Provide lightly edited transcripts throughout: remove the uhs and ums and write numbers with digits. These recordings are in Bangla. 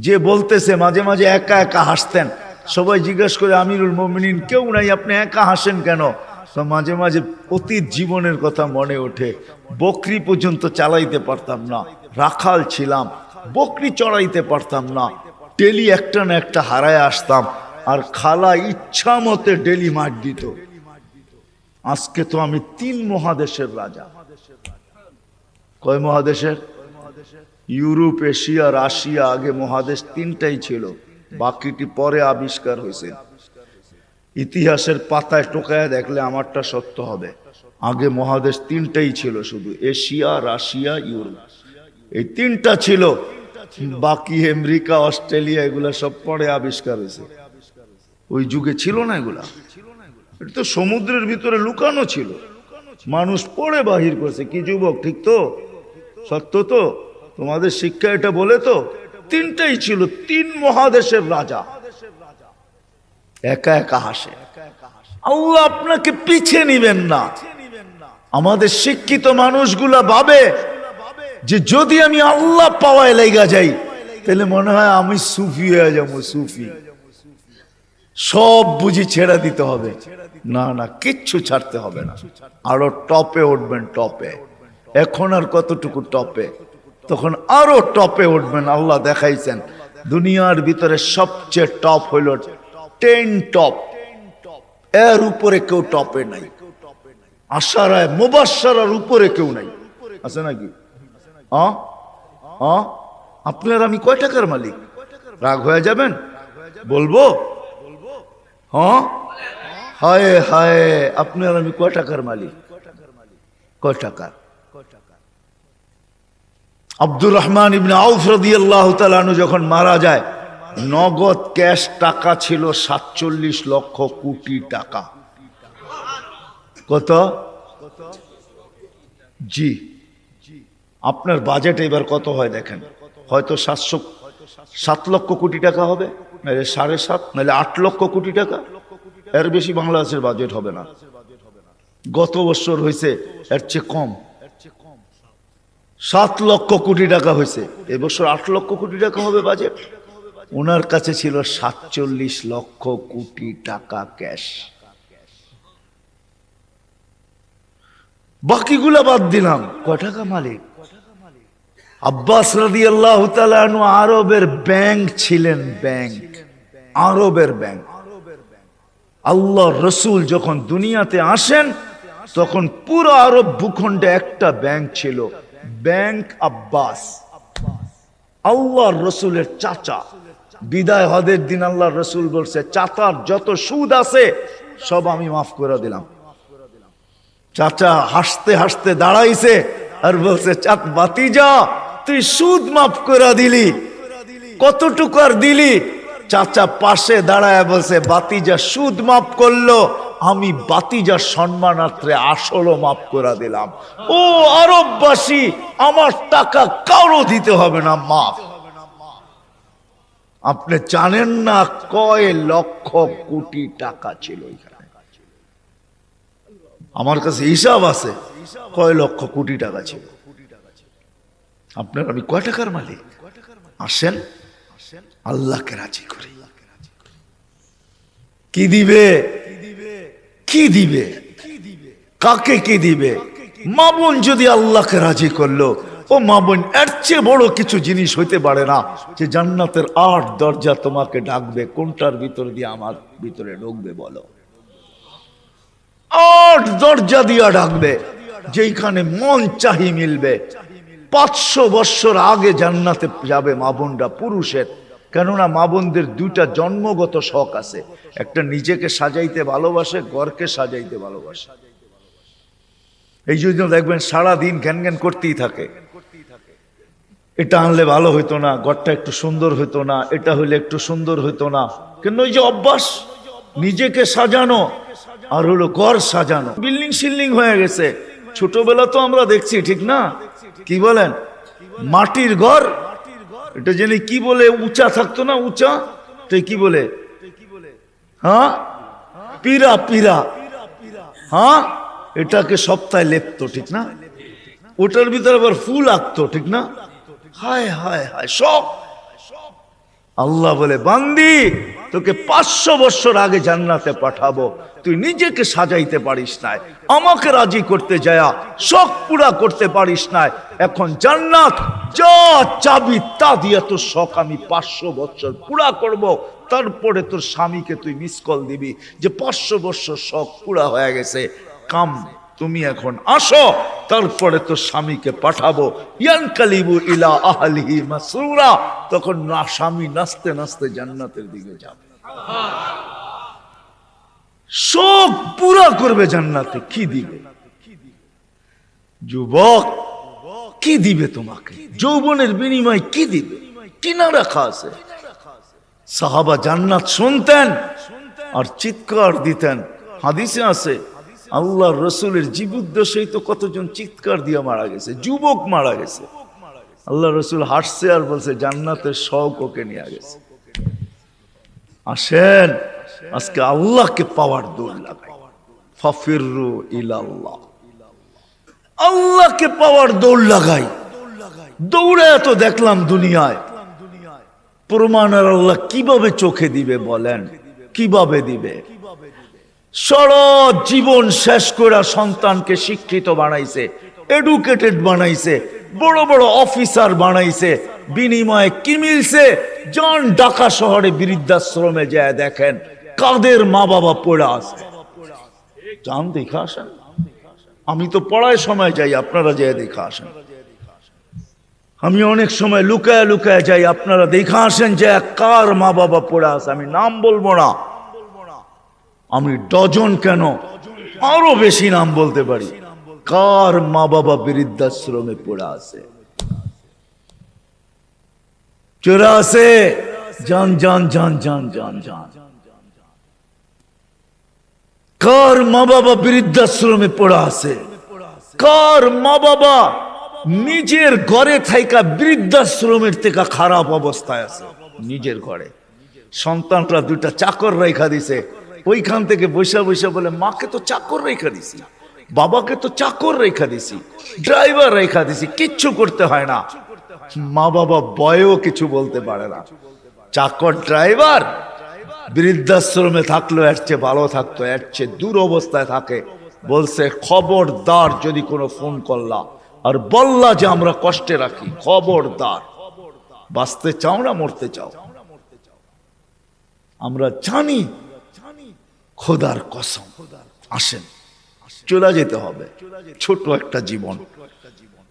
যে বলতেছে মাঝে মাঝে একা একা হাসতেন, সবাই জিজ্ঞেস করে আমিরুল মুমিনিন কেউ নাই, আপনি একা হাসেন কেন? তো মাঝে মাঝে অতীত জীবনের কথা মনে ওঠে। বকরি পর্যন্ত চালাইতে পারতাম না, রাখাল ছিলাম, বকরি চড়াইতে পারতাম না, ডেলি একটা না একটা হারায় আসতাম, আর খালা ইচ্ছা মতে ডেলি মার দিত। আজকে তো আমি 3 মহাদেশের রাজা। কয় মহাদেশের? Europe, Asia, Russia. আগে মহাদেশ 3টাই ছিল, বাকিটি পরে আবিষ্কার হয়েছে। ইতিহাসের পাতায় টোকায় দেখলে আমারটা সত্য হবে। আগে মহাদেশ 3টাই ছিল, শুধু এশিয়া, রাশিয়া, ইউরোপ, এই 3টা ছিল। বাকি আমেরিকা, অস্ট্রেলিয়া এগুলা সব পরে আবিষ্কার হয়েছে। ওই যুগে ছিল না এগুলা। এটা তো সমুদ্রের ভিতরে লুকানো ছিল, মানুষ পড়ে বাহির করেছে। কি যুবক, ঠিক তো? সত্য তো? তোমাদের শিক্ষা এটা বলে তো? 3টাই ছিল, 3 মহাদেশের রাজা। একা একা হাসে। আল্লাহ আপনাকে পিছিয়ে নিবেন না। আমাদের শিক্ষিত মানুষগুলা ভাবে যে যদি আমি আল্লাহ পাওয়ায় লেগা যাই তাহলে মনে হয় আমি সুফি হয়ে যাবো। সুফি সব বুঝি ছেড়ে দিতে হবে। না না, কিচ্ছু ছাড়তে হবে না, আরো টপে উঠবেন। টপে এখন আর কতটুকু টপে, তখন আরো টপে উঠবেন। আল্লাহ দেখাইছেন দুনিয়ার ভিতরে সবচেয়ে টপ হইল 10 টপ, এর উপরে কেউ টপে নাই। আশারায় মুবাশশারার উপরে কেউ নাই, আছে নাকি? আপনার আমি কয় টাকার মালিক? রাগ হয়ে যাবেন? বলবো? হ্যাঁ, হায় হায়, আপনার আমি কয় টাকার মালিক? কয় টাকা? আব্দুর রহমান ইবনে আউফ রাদিয়াল্লাহু তাআলা আনহু যখন মারা যায়, নগদ ক্যাশ টাকা ছিল 47 লক্ষ কোটি টাকা। কত? জি, আপনার বাজেট এবার কত হয় দেখেন। হয়তো 7 লক্ষ কোটি টাকা হবে, নাহলে 7.5, নাহলে 8 লক্ষ কোটি টাকা। এর বেশি বাংলাদেশের বাজেট হবে না। গত বছর হয়েছে এর চেয়ে কম, 7 লক্ষ কোটি টাকা হয়েছে। এবছর 8 লক্ষ কোটি টাকা হবে বাজেট। ওনার কাছে ছিল 47 লক্ষ কোটি টাকা ক্যাশ। বাকিগুলা বাদ দিলাম, কয় টাকা মালিক? আব্বাস রাদিয়াল্লাহু তাআলা আনহু আরবের ব্যাংক ছিলেন, ব্যাংক, আরবের ব্যাংক। আল্লাহর রাসূল যখন দুনিয়াতে আসেন তখন পুরো আরব ভূখণ্ডে একটা ব্যাংক ছিল, ব্যাংক আব্বাস। আল্লাহর রাসূলের চাচা। বিদায় হজের দিন আল্লাহর রাসূল বলছে, চাচার যত সুদ আছে সব আমি মাফ করে দিলাম। চাচা হাসতে হাসতে দাঁড়াইছে আর বলছে, চাচ ভাতিজা তুই সুদ মাফ করে দিলি, কতটুকু আর দিলি? চাচা পাশে দাঁড়ায় বলছে, ভাতিজা সুদ মাফ করলো, আমি ভাতিজার সম্মানার্থে আসলও মাফ করে দিলাম। ও আরববাসী, আমার টাকা কারো দিতে হবে না, মাফ। আপনি জানেন না কয় লক্ষ কোটি টাকা ছিল এখানে। আমার কাছে হিসাব আছে কয় লক্ষ কোটি টাকা ছিল। আপনার আমি কয় টাকার মালিক? আসেন আল্লাহকে রাজি করি। কি দিবে? কি দিবে? কাকে কি দিবে? মা বোন যদি আল্লাহকে রাজি করলো, ও মা বোন, এর চেয়ে বড় কিছু জিনিস হইতে পারে না যে জান্নাতের 8 দরজা তোমাকে ডাকবে। কোনটার ভিতর দিয়ে আমার ভিতরে ঢুকবে বলো? 8 দরজা দিয়া ডাকবে, যেখানে মন চাহি মিলবে। 500 বছর আগে জান্নাতে যাবে মা বোনরা, পুরুষের। কেননা মা বোনদের 2টা জন্মগত শখ আছে, একটা নিজেকে সাজাইতে ভালোবাসে, ঘরকে সাজাইতে ভালোবাসে। এই জন্য দেখবেন সারাদিন জ্ঞান জ্ঞান করতেই থাকে, এটা আনলে ভালো হইতো না, ঘরটা একটু সুন্দর হইতো না, এটা হইলে একটু সুন্দর হইতো না। কেন? ওই যে অভ্যাস, নিজেকে সাজানো আর হলো ঘর সাজানো। বিল্ডিং শিল্ডিং হয়ে গেছে। ছোটবেলা তো আমরা দেখছি, ঠিক না? কি বলেন? মাটির ঘর, এটা জানি কি বলে, উঁচা থাকতো না, উঁচা, তাই কি বলে? হ্যাঁ, পিরা, পিরা। হ্যাঁ, এটাকে সপ্তাহে লেপতো, ঠিক না? ওটার ভিতরে আবার ফুল আঁকতো, ঠিক না? হায় হায় হায়, সব আল্লাহ বলে, বান্দি তোকে 500 বছর আগে জান্নাতে পাঠাবো, তুই নিজেকে সাজাইতে পারিস নাই, আমাকে রাজি করতে যায় শখ পুরা করতে পারিস নাই, এখন জান্নাত যা চাবি তা দিয়ে তোর শখ আমি 500 বছর পুরা করব। তারপরে তোর স্বামীকে তুই মিস কল দিবি যে 500 বছর শখ পুরা হয়ে গেছে, কাম তুমি এখন আসো, তারপরে তোর স্বামীকে পাঠাবো। ইয়ানকালিবু ইলা আহলিহি মাসরুরা, তখন না স্বামী নাচতে নাচতে জান্নাতের দিকে যাবে, শোক পুরা করবে জান্নাতে। কি দিবে যুবক, কি দিবে তোমাকে? যৌবনের বিনিময় কি দিবে? কিনা রাখা আছে। সাহাবা জান্নাত শুনতেন আর চিৎকার দিতেন। হাদিসে আছে আল্লাহর রসুলের জীবদ্দশায় তো কতজন চিৎকার দিয়ে মারা গেছে, যুবক মারা গেছে। আল্লাহ রসুল হাসছে আর বলছে জান্নাতের শখ ওকে নিয়ে গেছে। আসেন আজকে আল্লাহকে পাওয়ার দৌড় লাগাই, ফাফিরু ইলাল্লাহ, আল্লাহকে পাওয়ার দৌড় লাগাই। দৌড়ে এত দেখলাম দুনিয়ায়, প্রমাণ আর আল্লাহ কিভাবে চোখে দিবে বলেন? কিভাবে দিবে? সারা জীবন শেষ করে সন্তানকে শিক্ষিত বানাইছে, এডুকেটেড বানাইছে, বড় বড় অফিসার বানাইছে, বিনিময়ে কি মিলছে? জন ঢাকা শহরে বৃদ্ধাশ্রমে যায় দেখেন কাদের মা বাবা পড়ে আছে, যান দেখে আসেন। আমি তো পড়ায় সময় যাই, আপনারা যেয়ে দেখে আসেন। আমি অনেক সময় লুকায় লুকায় যাই, আপনারা দেখে আসেন যে কার মা বাবা পড়ে আছে। আমি নাম বলবো না, আমি ডজন কেন আরো বেশি নাম বলতে পারি, কার মা বাবা বৃদ্ধাশ্রমে পড়ে আছে, চোরা আছে। জান জান জান জান জান জান, কার মা বাবা বৃদ্ধাশ্রমে পড়ে আছে, কার মা বাবা নিজের ঘরে থাইকা বৃদ্ধাশ্রমের থেকে খারাপ অবস্থায় আছে। নিজের ঘরে সন্তানরা দুইটা চাকর রেখা দিছে, ওইখান থেকে বৈশা বৈশা বলে মাকে তো চাকর রেখা দিছি, বাবাকে তো চাকর রেখা দিছি, ড্রাইভার রেখা দিছি, কিচ্ছু করতে হয় না। মা বাবা বয়েও কিছু বলতে পারে না। চাকর ড্রাইভার বৃদ্ধাশ্রমে থাকলো এর চেয়ে ভালো থাকতো, এর চেয়ে দূর অবস্থায় থাকে। বলছে খবরদার যদি কোনো ফোন করলা আর বললা যে আমরা কষ্টে রাখি, খবরদার, বাঁচতে চাও না মরতে চাও, আমরা জানি খোদার কসম আসেন চলে যেতে হবে। ছোট একটা জীবন,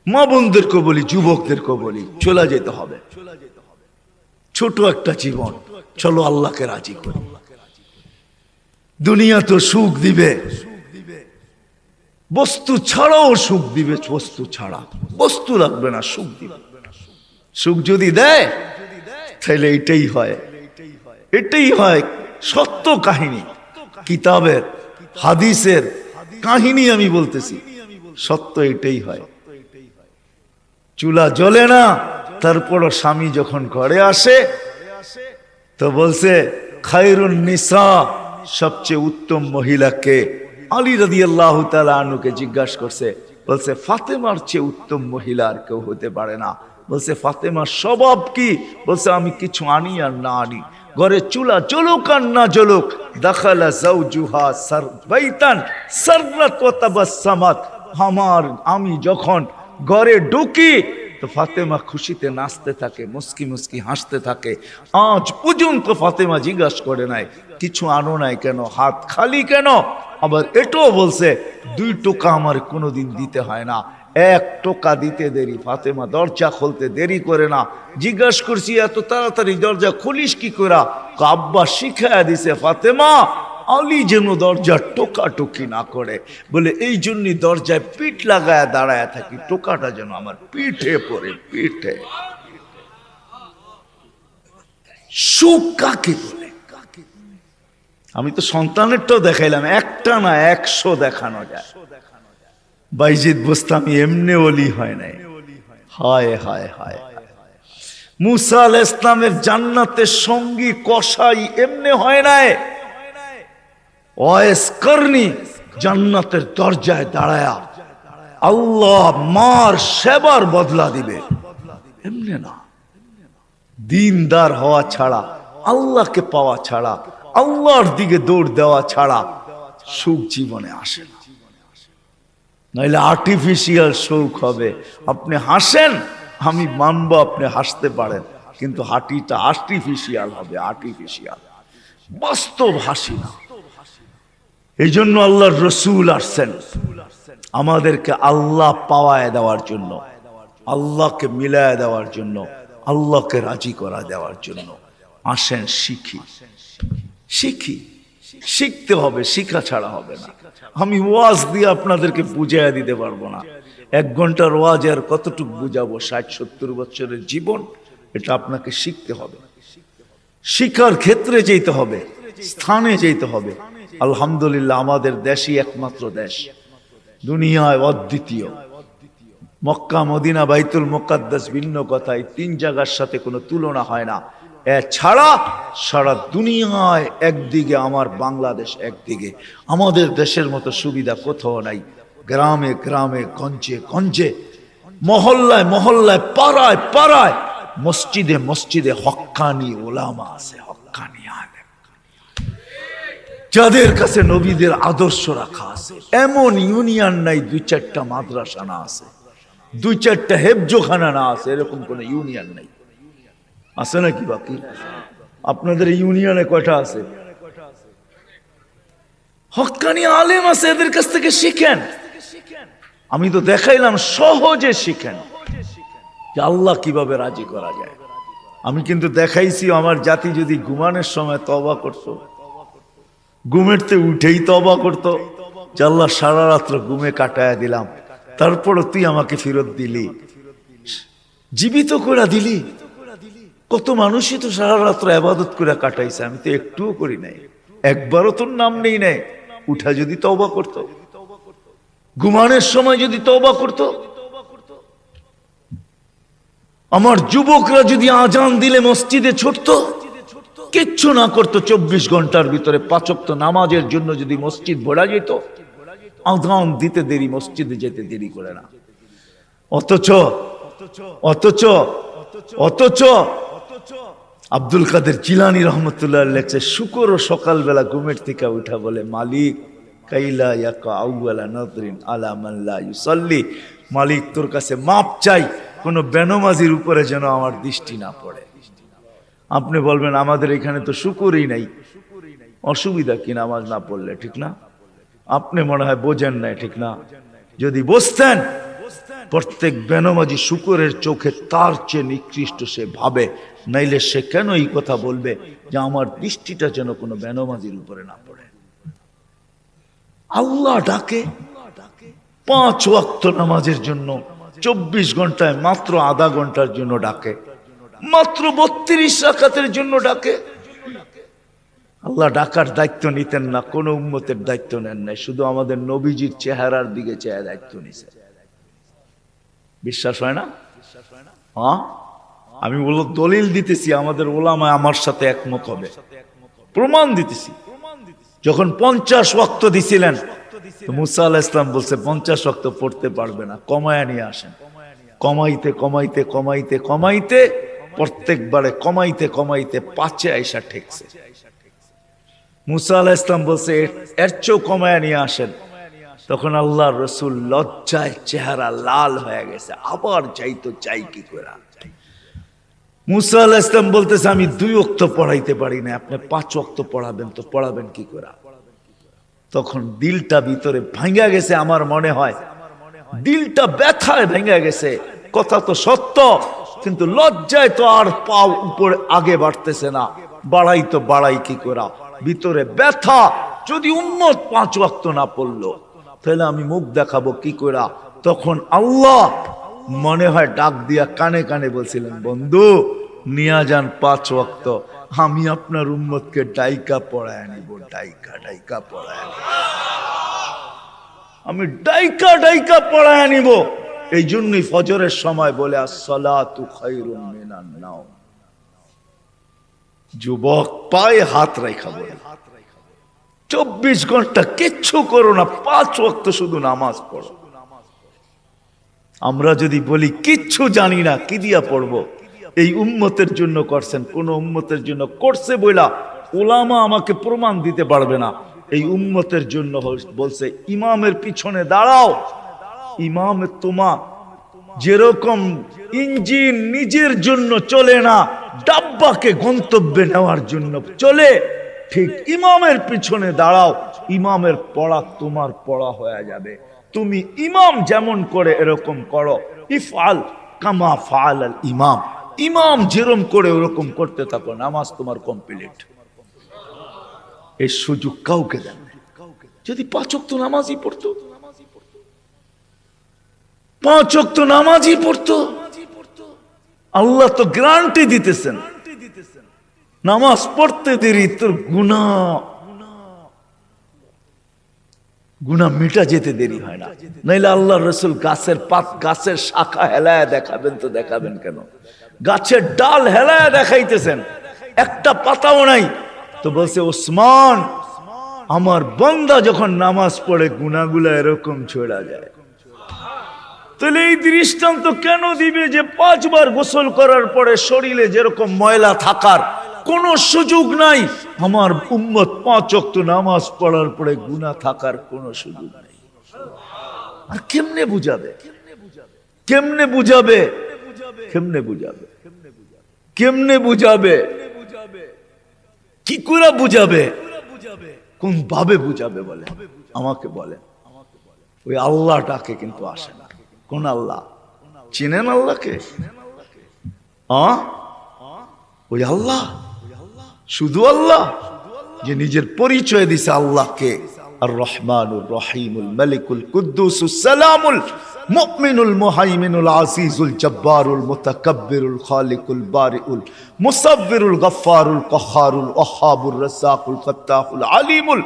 মা বোনদেরকে বলি, যুবকদেরকে বলি, চলে যেতে হবে। ছোট একটা জীবন, চলো আল্লাহকে রাজি করি। দুনিয়া তো সুখ দিবে, বস্তু ছাড়াও সুখ দিবে, বস্তু ছাড়া বস্তু লাগবে না, সুখ দিবে। সুখ যদি দেয় তাহলে এটাই হয়, এটাই হয় সত্য কাহিনী, কিতাবের হাদিসের কাহিনী আমি বলতেছি, সত্য এটাই হয়। চুলা জ্বলে না, তারপরও স্বামী যখন ঘরে আসে তো বলছে খায়রুন নিসা, সবচেয়ে উত্তম মহিলাকে? আলী রাদিয়াল্লাহু তাআলা আনহুকে জিজ্ঞাসা করছে, বলছে ফাতেমার চেয়ে উত্তম মহিলা আর কেউ হতে পারে না। বলছে ফাতেমার স্বভাব কি? বলছে আমি কিছু আনি আর না আনি, ঘরে চুলা জ্বলুক আর না জ্বলুক, দাখালা যাওজুহা বাইতান সাররাত ওয়া তাবাসসামাত, আমি যখন ঘরে ঢুকি তো ফাতেমা খুশিতে নাচতে থাকে, মুস্কি মুস্কি হাসতে থাকে। আজ পর্যন্ত ফাতেমা জিজ্ঞাসা করে নাই কিছু আনো নাই কেন, হাত খালি কেন। আবার এটাও বলছে 2 টোকা আমার কোনোদিন দিতে হয় না, 1 টোকা দিতে দেরি। ফাতেমা দরজা খুলতে দেরি করে না। জিজ্ঞাসা করছি এত তাড়াতাড়ি দরজা খুলিস কি করে? আব্বা শিখায়া দিছে ফাতেমা আলী যেন দরজা টোকাটুকি না করে, বলে এই জন্যই দরজায় পিঠ লাগায় দাঁড়ায় থাকি, টোকাটা যেন আমার পিঠে পড়ে, পিঠে। সুখ কাকে বলে? আমি তো সন্তানেরটাও দেখাইলাম, একটা না 100 দেখানো যায়। বাইজিদ বোস্তামি এমনি ওলি হয় নাই, হায় হায় হায়। মুসা আলাইহিস সালামের জান্নাতের সঙ্গী কসাই এমনি হয় নাই। ওয়াইস করনি জান্নাতের দরজায় দাঁড়ায়া আল্লাহ মার সেবার বদলা দিবে, এমনি না। দিনদার হওয়া ছাড়া, আল্লাহকে পাওয়া ছাড়া, আল্লাহর দিকে দৌড় দেওয়া ছাড়া সুখ জীবনে আসে না। নইলে আর্টিফিশিয়াল সুখ হবে। আপনি হাসেন, আমি মানবো আপনি হাসতে পারেন, কিন্তু হাঁটিটা আর্টিফিশিয়াল হবে, আর্টিফিশিয়াল, বাস্তব হাসি না। এই জন্য আল্লাহর রসুল আসছেন আমাদেরকে আল্লাহ পাওয়ায় দেওয়ার জন্য, আল্লাহকে মিলায় দেওয়ার জন্য, আল্লাহকে রাজি করা দেওয়ার জন্য। আসেন শিখি, শিখি, শিখতে হবে, শিখা ছাড়া হবে না। আমি ওয়াজ দিয়ে আপনাদেরকে বুঝাইয়া দিতে পারবো না। 1 ঘন্টার ওয়াজ আর কতটুকু বুঝাবো? 60-70 বছরের জীবন, এটা আপনাকে শিখতে হবে। শিক্ষার ক্ষেত্রে যেতে হবে, স্থানে যেতে হবে। আলহামদুলিল্লাহ, আমাদের দেশই একমাত্র দেশ, দুনিয়ায় অদ্বিতীয়। মক্কা, মদিনা, বাইতুল মুকাদ্দাস ভিন্ন কথা, এই 3 জায়গার সাথে কোনো তুলনা হয় না। এছাড়া সারা দুনিয়ায় একদিকে আমার বাংলাদেশ, একদিকে আমাদের দেশের মতো সুবিধা কোথাও নাই। গ্রামে গ্রামে, গঞ্জে গঞ্জে, মহল্লায় মহল্লায়, পাড়ায় পাড়ায়, মসজিদে মসজিদে হক্কানি ওলামা আছে, হক্কানি আলেম, যাদের কাছে নবীদের আদর্শ রাখা আছে। এমন ইউনিয়ন নাই 2-4টা মাদ্রাসা না আছে, 2-4টা হেফজোখানা না আছে, এরকম কোন ইউনিয়ন নাই। আছে নাকি? বাকি আপনাদের ইউনিয়নে কয়টা আছে? হক্কানি আলেম আছে, এদের কাছ থেকে শিখেন। আমি তো দেখাইলাম, সহজে শিখেন যে আল্লাহ কিভাবে রাজি করা যায়। আমি কিন্তু দেখাইছি আমার জাতি যদি ঘুমানোর সময় তওবা করত, ঘুমেরতে উঠেই তওবা করত, যে আল্লাহ সারা রাত্র ঘুমে কাটায়া দিলাম, তারপরও তুই আমাকে ফেরত দিলি, জীবিত করে দিলি। কত মানুষই তো সারা রাত্র ইবাদত করে কাটাইছে, আমি তো একটুও করি নাই, একবারও তোর নাম নেই নাই। উঠা যদি তওবা করত, ঘুমানোর সময় যদি তওবা করত, আমার যুবকরা যদি আজান দিলে মসজিদে ছুটতো, কিচ্ছু না করতো, 24 ঘন্টার ভিতরে 5 ওয়াক্ত নামাজের জন্য যদি মসজিদ ভরা যেত, আজান দিতে দেরি, মসজিদে যেতে দেরি করে না। অথচ অথচ অথচ আব্দুল কাদের জিলানী রহমতুল্লাহ লেখছে, শুকর সকালবেলা ঘুমের থেকে উঠা বলে, মালিক কাইলা ইয়াকা আউয়ালা নাযরিন আলা মান লা ইউসাল্লি, মালিক তোর কাছে মাপ চাই, কোন বেনমাজির উপরে যেন আমার দৃষ্টি না পড়ে। আপনি বলবেন আমাদের এখানে তো শুকরই নাই, অসুবিধা কি নামাজ না পড়লে? ঠিক না? আপনি মনে হয় বোঝেন নাই, ঠিক না? যদি বুঝতেন, প্রত্যেক বেনমাজি শুকরের চোখে তার চেয়ে নিকৃষ্ট সে ভাবে, নাইলে সে কেন এই কথা বলবে যে আমার দৃষ্টিটা যেন কোনো বেনমাজির উপরে না পড়ে। আল্লাহ ডাকে 5 ওয়াক্ত নামাজের জন্য, 24 ঘন্টায় মাত্র আধা ঘন্টার জন্য ডাকে, মাত্র 32 রাকাতের জন্য ডাকে। আল্লাহ ডাকার দায়িত্ব নিতেন না, কোন উম্মতের দায়িত্ব নেন নাই, শুধু আমাদের নবীজির চেহারার দিকে চেয়ে দায়িত্ব নিছে। বিশ্বাস হয় না? হ্যাঁ, আমি বললো দলিল দিতেছি, আমাদের ওলামা আমার সাথে একমত হবে, প্রমাণ দিতেছি। যখন 50 ওয়াক্ত দিছিলেন, মুসা আলাইহিস সালাম বলছে 50 ওয়াক্ত পড়তে পারবে না, কমায়া নিয়ে আসেন। কমাইতে কমাইতে কমাইতে কমাইতে প্রত্যেকবারে কমাইতে কমাইতে 5-এ আইসা ঠেকছে। মুসা আলাইহিস সালাম বলছে এর চেয়েও কমায়া নিয়ে আসেন। তখন আল্লাহর রাসূল লজ্জায় চেহারা লাল হয়ে গেছে, আবার যাইতো চাই কি করে। মুসা আলাইহিস সালাম বলতেছে আমি 2 ওয়াক্ত পড়াইতে পারি না, আপনি 5 ওয়াক্ত পড়াবেন, তো পড়াবেন কি করে? তখন দিলটা ভিতরে ভাঙা গেছে, আমার মনে হয় দিলটা ব্যথায় ভেঙে গেছে। কথা তো সত্য, কিন্তু লজ্জায় তো আর পাও উপরে আগে বাড়তেছে না, বাড়াই তো বাড়াই কি করে, ভিতরে ব্যথা। যদি উম্মত 5 ওয়াক্ত না পড়লো, তাহলে আমি মুখ দেখাবো কি করে? তখন আল্লাহ মনে হয় ডাক দিয়া কানে কানে বলছিলেন, বন্ধু নিয়া যান 5 ওয়াক্ত, আমি আপনার উম্মতকে ডাইকা পড়ায় নিব, ডাইকা ডাইকা পড়ায় নিব, আমি ডাইকা ডাইকা পড়ায় নিব। এই জন্যই ফজরের সময় বলে আসসালাতু খায়রুম মিনান নাওম। যুবক পায়ে হাত রাখা বলে 24 ঘন্টা কিচ্ছু করো না, 5 ওয়াক্ত শুধু নামাজ পড়ো। আমরা যদি বলি কিচ্ছু জানি না, কি দিয়া পড়বো? এই উম্মতের জন্য করছেন, কোন উম্মতের জন্য করছে বইলা উলামা আমাকে প্রমাণ দিতে পারবে না। এই উম্মতের জন্য বলছে ইমামের পিছনে দাঁড়াও। ইমাম তোমা যেরকম ইঞ্জিন নিজের জন্য চলে না, ডাব্বাকে গন্তব্যে নেওয়ার জন্য চলে, ঠিক ইমামের পিছনে দাঁড়াও। ইমামের পড়া তোমার পড়া হয়ে যাবে। তুমি ইমাম যেমন করে এরকম করো। ইফআল কামা ফাআল আল ইমাম, ইমাম যেরকম করে ওরকম করতে থাকো, নামাজ তোমার কমপ্লিট। এই সুযোগ কাউকে দেন না। যদি 5 ওয়াক্ত নামাজই পড়তো, 5 ওয়াক্ত নামাজই পড়তো, আল্লাহ তো গ্যারান্টি দিতেছেন নামাজ পড়তে দেরি তোর গুনাহ মিটা যেতে দেরি হয় না। নাইলে আল্লাহ রসুল গাছের শাখা হেলায় দেখাবেন তো দেখাবেন কেন? গাছের ডাল হেলায় দেখাইতেছেন, একটা পাতাও নাই। তো বলছে ওসমান, আমার বান্দা যখন নামাজ পড়ে গুনাহগুলো এরকম ছড়া যায়। তাহলে এই দৃষ্টান্ত কেন দিবে যে 5 বার গোসল করার পরে শরীরে যেরকম ময়লা থাকার কোনো সুযোগ নাই, আমার উম্মত 5 ওয়াক্ত নামাজ পড়ার পরে গুনাহ থাকার কোনো সুযোগ নাই? আর কেমনে বুঝাবে? কেমনে বুঝাবে? কেমনে বুঝাবে? কেমনে বুঝাবে? কি করে বুঝাবে? কোন ভাবে বুঝাবে বলে? আমাকে বলে। ওই আল্লাহটাকে কিন্তু আসে না। কোন আল্লাহ? চিনেন আল্লাহকে? ওই আল্লাহ, শুধু আল্লাহ যে নিজের পরিচয় দিছে আল্লাহকে আর রহমানুর রহিমুল মালিকুল কুদ্দুসুস সালামুল মুমিনুল মুহাইমিনুল আজিজুল জব্বারুল মুতাকাব্বিরুল খালিকুল বারিউল মুসাব্বিরুল গফফারুল কহারুল ওয়াহাবুর রাজ্জাকুল ফাত্তাহুল আলিমুল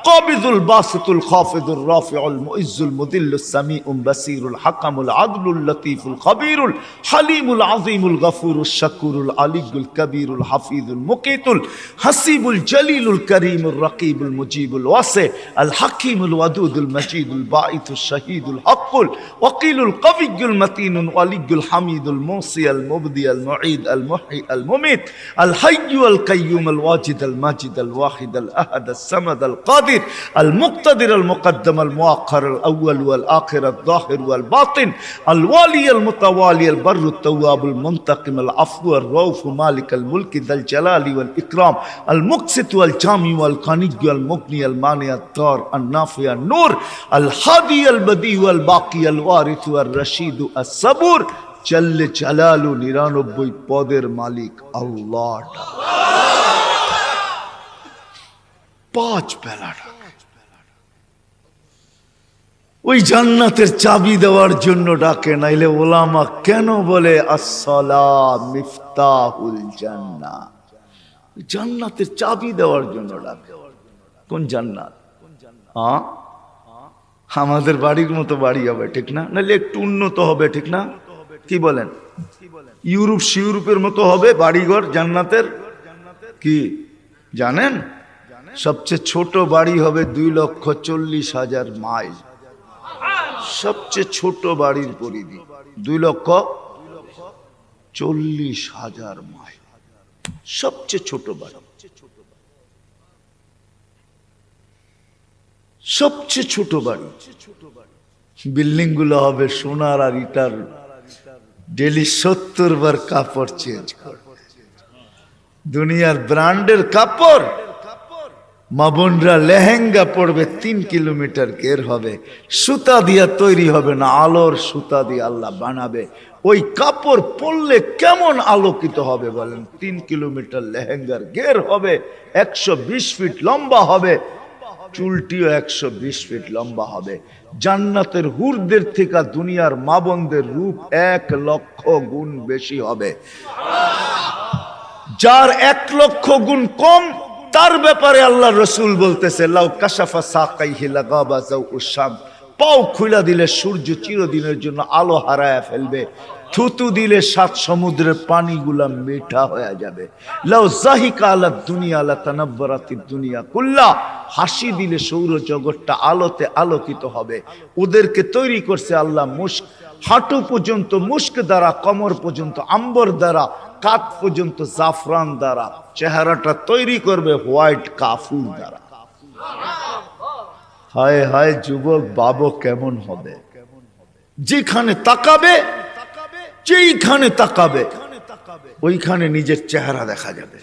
قابض الباسط الخافض الرافع المعز المذل السميع البصير الحكم العدل اللطيف الخبير الحليم العظيم الغفور الشكور العلي الكبير الحفيظ المقيت الحسيب الجليل الكريم الرقيب المجيب الواسع الحكيم الودود المجيد الباعث الشهيد الحق الوكيل القوي المتين الولي الحميد الموصي المبدي المعيد المحيي المميت الحي القيوم الواجد الماجد الواحد الأحد الصمد القادر المقتدر المقدم المؤخر الأول والآخر الظاهر والباطن الوالي المتوالي البر التواب المنتقم العفو الرؤوف مالك الملك ذا الجلال والإكرام المقسط والجامع والقني والمغني المانع الضار النافع النور الهادي البديع والباقي الوارث والرشيد الصبور جل جلاله 99 পদের মালিক আল্লাহ। 5 বেলা ওই জান্নাতের চাবি দেওয়ার জন্য ডাকে। নাইলে ওলামা কেন বলে আসসালাম মিফতাহুল জান্নাহ? জান্নাতের চাবি দেওয়ার জন্য ডাকে। কোন জান্নাত? আমাদের বাড়ির মতো বাড়ি হবে, ঠিক না? নাইলে একটু উন্নত হবে, ঠিক না? কি বলেন? ইউরোপের মতো হবে বাড়িঘর জান্নাতের। কি জানেন? সবচেয়ে ছোট বাড়ি হবে 2,40,000 মাইল। সবচেয়ে ছোট বাড়ির পরিধি 2,40,000 মাইল। সবচেয়ে ছোট বাড়ি, সবচেয়ে ছোট বাড়ি। বিল্ডিং গুলো হবে সোনার আর ইটার। ডেলি 70 বার কাপড় চেঞ্জ করে। দুনিয়ার ব্র্যান্ডের কাপড়। মা বোনরা লেহেঙ্গা পড়বে 3 কিলোমিটার ঘের হবে, সুতা দিয়া তৈরি হবে না, আলোর সুতা দিয়ে আল্লাহ বানাবে। ওই কাপড় পরলে কেমন আলোকিত হবে বলেন? 3 কিলোমিটার লেহেঙ্গার ঘের হবে, 120 ফিট লম্বা হবে, চুলটিও 120 ফিট লম্বা হবে। জান্নাতের হুরদের থেকে দুনিয়ার মা বোনদের রূপ 1 লক্ষ গুণ বেশি হবে। যার 1 লক্ষ গুণ কম, তার ব্যাপারে আল্লাহ রসুল বলতেছে লাউ কাশাফা সাকাইহি লাগাবা যাউউশ শাম, পাও খুলে দিলে সূর্য চিরদিনের জন্য আলো হারায় ফেলবে। থুতু দিলে 7 সমুদ্রের পানিগুলা মিঠা হয়ে যাবে। লাউ জাহিকা আলা দুনিয়া লা তানাব্বারাতিদ দুনিয়া কুল্লা, হাসি দিলে সৌর জগৎটা আলোতে আলোকিত হবে। ওদেরকে তৈরি করছে আল্লাহ মুস্ক, হাঁটু পর্যন্ত মুস্ক দ্বারা, কমর পর্যন্ত আম্বর দ্বারা, কাত পর্যন্ত জাফরান দ্বারা, চেহারাটা তৈরি করবে হোয়াইট কাফুর দ্বারা। হায় হায় যুবক বাবু কেমন হবে, যেখানে তাকাবে, যেইখানে তাকাবে ওইখানে নিজের চেহারা দেখা যাবে।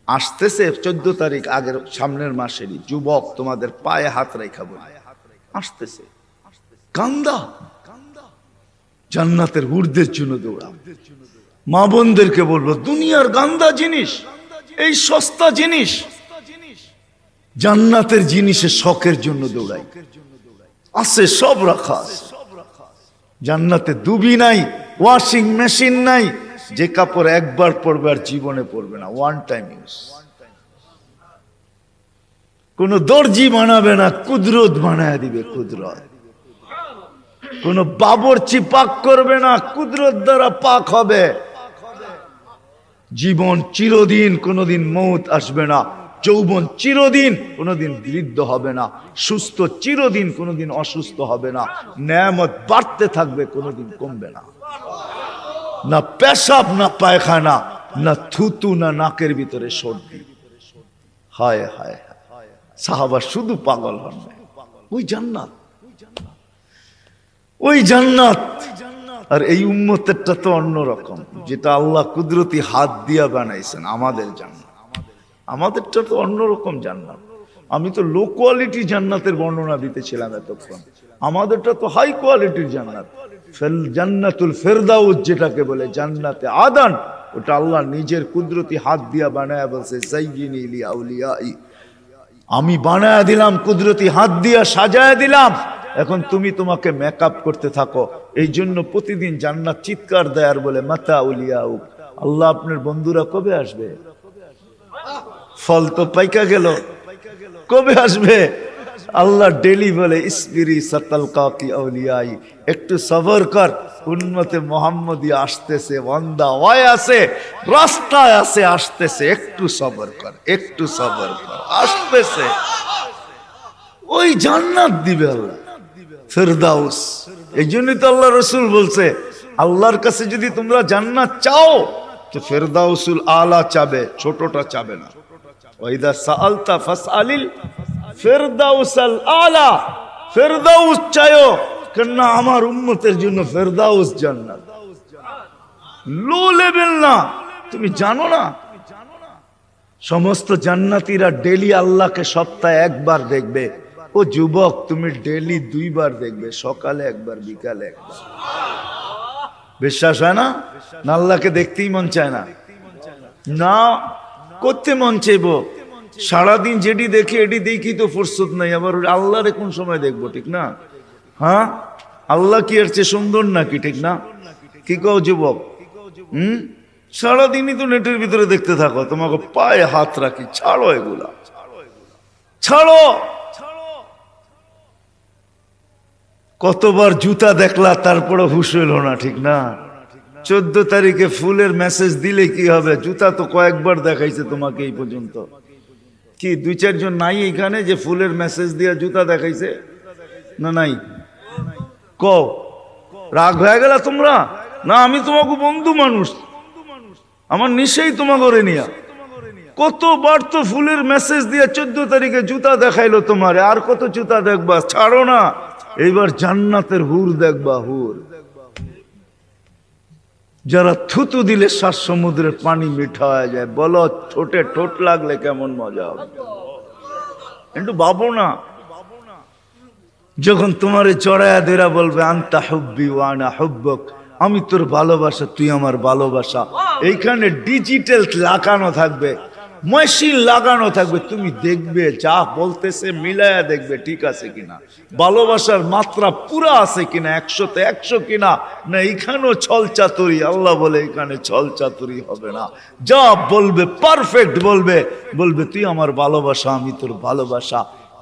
আসতেছে 14 তারিখ আগের সামনের মাসেরই, যুবক তোমাদের পায়ে হাত রেখা বলে আসতেছে, কান্দা জান্নাতের হুরদের জন্য দৌড়া। মা বোনদেরকে বলবো দুনিয়ার গান্দা জিনিস, এই সস্তা জিনিস, জান্নাতের জিনিসের শখের জন্য দৌড়াই। আছে সব রাখা আছে জান্নাতে, দুবি নাই, ওয়াশিং মেশিন নাই, যে কাপড় একবার পরবে আর জীবনে পরবে না, ওয়ান টাইম ইউজ। কোন দর্জি বানাবে না, কুদরত বানায় দিবে, কুদরত। কোন বাবরচি পাক করবে না, কুদরত দ্বারা পাক হবে। জীবন চিরদিন, কোনদিন মৌত আসবে না। যৌবন চিরদিন, কোনদিন বৃদ্ধ হবে না। সুস্থ চিরদিন, কোনদিন অসুস্থ হবে না। নেয়ামত বাড়তে থাকবে, কোনদিন কমবে না। না পেশাব, না পায়খানা, না থুতু, না নাকের ভিতরে সর্দি। হায় হায়, সাহাবা শুধু পাগল হন, ওই জান্নাত, ওই জান্নাত। আর এই উম্মতেরটা তো অন্যরকম, যেটা আল্লাহ কুদরতি হাত দিয়া বানাইছেন আমাদের জান্নাত। আমাদেরটা তো অন্যরকম জান্নাত। আমি তো লো কোয়ালিটি জান্নাতের বর্ণনা দিতেছিলাম এতক্ষণ, আমাদেরটা তো হাই কোয়ালিটির জান্নাত। জান্নাতুল ফেরদাউস যেটাকে বলে, জান্নাতে আদান, ওটা আল্লাহ নিজের কুদরতি হাত দিয়া বানায়া বলছে, যায়্যিনি লি আউলিয়াই, আমি বানায়া দিলাম, কুদরতি হাত দিয়া সাজায়া দিলাম, এখন তুমি তোমাকে মেকআপ করতে থাকো। এই জন্য প্রতিদিন জান্নাত চিৎকার দেয় আর বলে, মাতা আউলিয়াউ, আল্লাহ আপনার বন্ধুরা কবে আসবে? ফল তো পাইকা গেল, কবে আসবে? আল্লাহ ডেলি বলে, ইসবিরি সাতালকা কি আউলিয়াই, একটু সবর কর, উম্মতে মুহাম্মদী আসতেছে, বান্দা ওয়ায় আছে, রাস্তায় আছে, আসতেছে, একটু সবর কর, একটু সবর কর, আসতেছে। ওই জান্নাত দিবে আল্লাহ, ফেরদাউস। এই জন্যই তো আল্লাহ রসুল বলছে, আল্লাহর কাছে যদি তোমরা জান্নাত চাও তো ফেরদাউসুল আলা চাবে, ছোটটা চাবে না। ওয়াইদা সাআলতা ফাসআলিল ফেরদাউসাল আলা, ফেরদাউস চাইও, কেন আমার উম্মতের জন্য ফেরদাউস জান্নাত, লো লেভেল না। তুমি জানো না সমস্ত জান্নাতীরা ডেলি আল্লাহকে সপ্তাহে একবার দেখবে। ও যুবক, তুমি ডেলি 2 বার দেখবে, সকালে একবার, বিকালে একবার। বিশ্বাস হয় না? না আল্লাহকে দেখতেই মন চায় না, না করতে মন চাইব। সারাদিন যেটি দেখি এটি দেখি তো ফুরসত নাই, আবার আল্লাহরে কোন সময় দেখবো, ঠিক না? হ্যাঁ, আল্লাহ কি এর চেয়ে সুন্দর নাকি, ঠিক না? কি কও যুবক? সারাদিনই তো নেটের ভিতরে দেখতে থাকো, তোমাকে পায়ে হাত রাখি, ছাড়ো এগুলা, ছাড়ো। কতবার জুতা দেখলা, তারপরে হুশ হইল না, ঠিক না? 14 তারিখে ফুলের মেসেজ দিলে কি হবে? জুতা তো কয়েকবার দেখাইছে তোমাকে এই পর্যন্ত। কি 2-4 জন নাই এখানে যে ফুলের মেসেজ দিয়া জুতা দেখাইছে? না নাই? কও, রাগ হয়ে গেল তোমরা? না, আমি তোমাকে বন্ধু মানুষ, আমার নিশেই তোমাকে করে নিয়া। কতবার তো ফুলের মেসেজ দিয়া 14 তারিখে জুতা দেখাইলো তোমারে, আর কত জুতা দেখবা? ছাড়ো না। এইবার জান্নাতের হুর দেখবা, হুর যারা থুতু দিলে 7 সমুদ্রের পানি মিঠা হয়ে যায়। বলো, ঠোঁটে ঠোঁট লাগলে কেমন মজা হবে, একটু ভাবো না। যখন তোমারে চড়ায়া দেরা বলবে, আনতা হুব্বি ওয়া আনা হুব্বুক, আমি তোর ভালোবাসা, তুই আমার ভালোবাসা। এইখানে ডিজিটাল লাগানো থাকবে, মেশিন লাগানো থাকবে, তুমি দেখবে, যা বলতেছে মিলায়া দেখবে ঠিক আছে কিনা, ভালোবাসার মাত্রা পুরা আছে কিনা, 100-তে 100 কিনা, না এখানেও ছল চাতুরি। আল্লাহ বলে এখানে ছল চাতুরি হবে না, যা বলবে পারফেক্ট বলবে। বলবে তুই আমার ভালোবাসা, আমি তোর ভালোবাসা।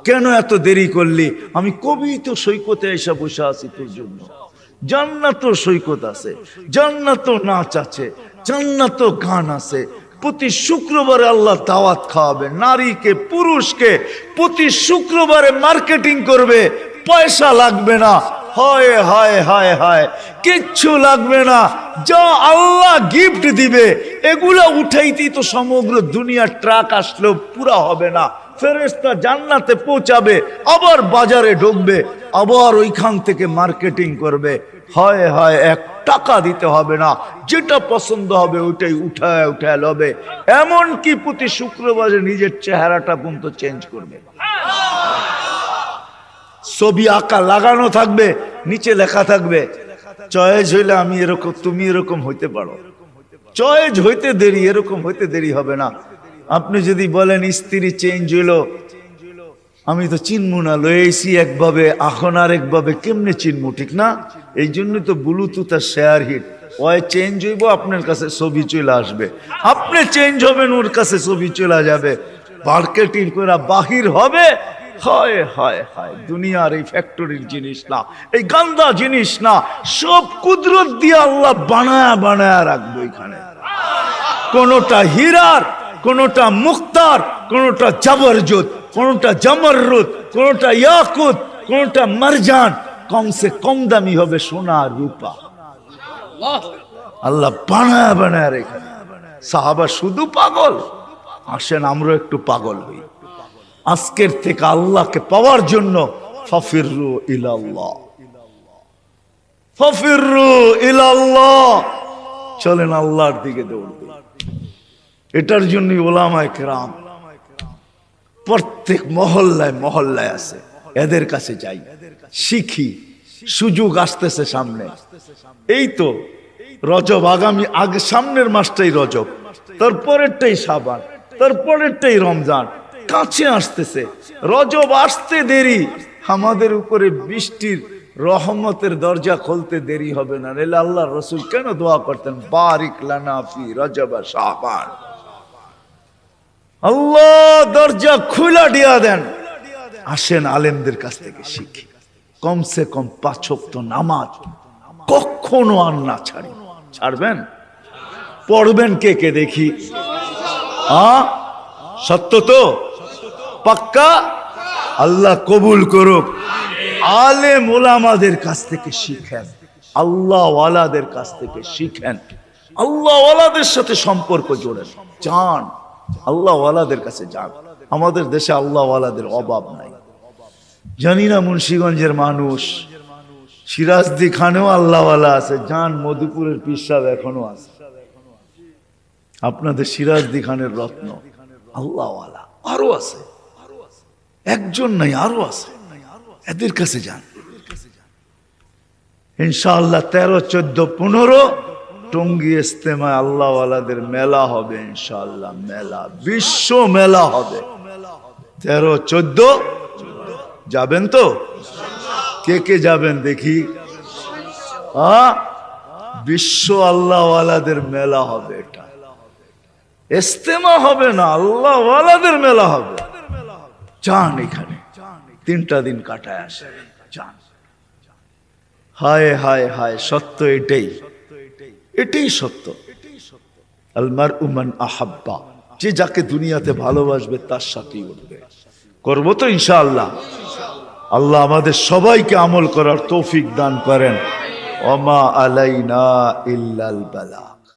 কেন এত দেরি করলি? আমি কবেই তো সৈকতে এসে বসে আছি তোর জন্য। জান্নাত সৈকত আছে, জান্নাত নাচ আছে, জান্নাত গান আছে। প্রতি শুক্রবারে আল্লাহ দাওয়াত খাওয়াবে নারীকে, পুরুষকে। প্রতি শুক্রবারে মার্কেটিং করবে, পয়সা লাগবে না। হায় হায় হায় হায়, কিচ্ছু লাগবে না, যা আল্লাহ গিফট দিবে এগুলা উঠাইতেই তো সমগ্র দুনিয়ার ট্রাক আসলেও পুরা হবে না। ফেরেশতা জান্নাতে পৌঁছাবে, আবার বাজারে ঢুকবে, আবার ওইখান থেকে মার্কেটিং করবে। হায় হায়, 1 টাকা দিতে হবে না, যেটা পছন্দ হবে ওইটাই উঠায় উঠায় লবে। এমনকি প্রতি শুক্রবারে নিজের চেহারাটা পর্যন্ত চেঞ্জ করবে। ছবি আঁকা লাগানো থাকবে, নিচে লেখা থাকবে চয়েস হইলে আমি এরকম, তুমি এরকম হইতে পারো। চয়েস হইতে দেরি, এরকম হইতে দেরি হবে না। আপনি যদি বলেন স্ত্রী চেঞ্জ হইলো, আমি তো চিনবো না, লয়েছি একভাবে এখন আর একভাবে, কেমনে চিনবো, ঠিক না? এই জন্য তো ব্লুটুথ আর শেয়ার হিট, ওই চেঞ্জ হইব, আপনার কাছে ছবি চলে আসবে, আপনি চেঞ্জ হবেন, ওর কাছে ছবি চলে যাবে, মার্কেটিং করে বাহির হবে। হায় হায় হায়, দুনিয়ার এই ফ্যাক্টরির জিনিস না, এই গান্দা জিনিস না, সব কুদরত দিয়ে আল্লাহ বানায়া বানায়া রাখবো এখানে। কোনটা হীরার, কোনটা মুক্তার, কোনটা জবরজত, কোনটা জমররুত, কোনটা ইয়াকুত, কোনটা মারজান, কমসে কম দামি হবে সোনা আর রূপা। আল্লাহ বানায়া বানায়া রেখে। সাহাবা শুধু পাগল, আসেন আমরা একটু পাগল হই। আজকের থেকে আল্লাহকে পাওয়ার জন্য ফাফিরু ইলাল্লাহ, ফাফিরু ইলাল্লাহ, চলেন আল্লাহর দিকে দৌড়বে। এটার জন্য ওলামায়ে কেরাম প্রত্যেক মহল্লায় মহল্লায় আছে, এদের কাছে যাই, শিখি। সুযোগ আসতেছে সামনে, এই তো রজব, আগামী আগে সামনের মাসটাই রজব, তারপরেরটাই শাবান, তারপরেরটাই রমজান, কাছে আসতেছে। রজব আসতে দেরি, আমাদের উপরে বৃষ্টির রহমতের দরজা খুলতে দেরি হবে না। নাহলে আল্লাহর রাসূল কেন দোয়া করতেন, বারিক লানা ফি রজব শাবান, আল্লাহ দরজা খুলা দিয়া দেন। আসেন আলেমদের কাছ থেকে শিখি, কমসে কম 5 ওয়াক্ত নামাজ কখনো আর না ছাড়ি। ছাড়বেন? পড়বেন কে কে দেখি? সত্য তো? পাক্কা? আল্লাহ কবুল করুক। আলেম ওলামাদের কাছ থেকে শিখেন, আল্লাহ ওয়ালাদের কাছ থেকে শিখেন, আল্লাহ ওয়ালাদের সাথে সম্পর্ক জোড়েন, যান আল্লাহ ওয়ালাদের কাছে যান। আমাদের দেশে আল্লাহ ওয়ালাদের অভাব নাই। জানি না মুন্সিগঞ্জের মানুষ, সিরাজদি খানেও আল্লাহ ওয়ালা আছে, যান মধুপুরের পীর সাহেব এখনো আছে, আপনাদের সিরাজদি খানের রত্ন আল্লাহ ওয়ালা আরো আছে, একজন নাই আরো আছে, এদের কাছে যান। ইনশাআল্লাহ 13, 14, 15 টঙ্গী ইস্তেমায় আল্লাহ ওয়ালাদের মেলা হবে ইনশাআল্লাহ, মেলা, বিশ্ব মেলা হবে। 13, 14 যাবেন তো? কে কে যাবেন দেখি? বিশ্ব আল্লাহ ওয়ালাদের মেলা হবে, এটা ইস্তেমা হবে না, আল্লাহ ওয়ালাদের মেলা হবে। যান এখানে 3টা দিন কাটায় আসে, যান। হায় হায় হায়, সত্য এটাই, এটাই সত্য। আল মারউ মান আহাব্বা, যে যাকে দুনিয়াতে ভালোবাসবে তার সাথেই উঠবে। করবো তো ইনশাআল্লাহ। আল্লাহ আমাদের সবাইকে আমল করার তৌফিক দান করেন। ওমা আলাইনা ইল্লাল বালা।